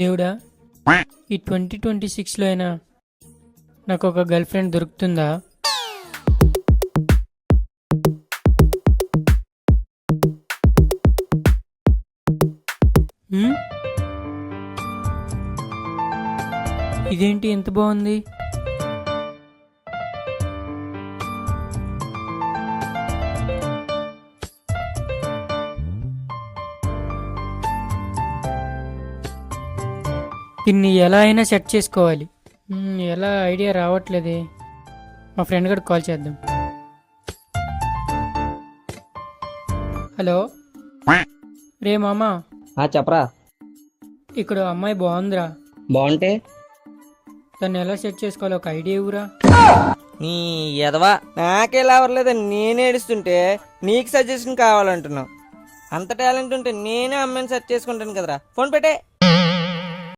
దేవుడా, ఈ 2026లో అయినా నాకు ఒక గర్ల్ ఫ్రెండ్ దొరుకుతుందా? హ్మ్? ఇదేంటి ఎంత బాగుంది? దీన్ని ఎలా అయినా సెట్ చేసుకోవాలి. ఎలా ఐడియా రావట్లేదే. మా ఫ్రెండ్ గడికి కాల్ చేద్దాం. హలో రే మామా, చెప్పరా. ఇక్కడ అమ్మాయి బాగుందిరా. బాగుంటే దాన్ని ఎలా సెట్ చేసుకోవాలో ఒక ఐడియా ఇవ్వరా. నీ ఎదవా, నాకే లేవర్లేదు. నేనే ఏడుస్తుంటే నీకు సజెషన్ కావాలంటున్నావు. అంత టాలెంట్ ఉంటే నేనే అమ్మాయిని సెర్చ్ చేసుకుంటాను కదరా. ఫోన్ పెట్టే.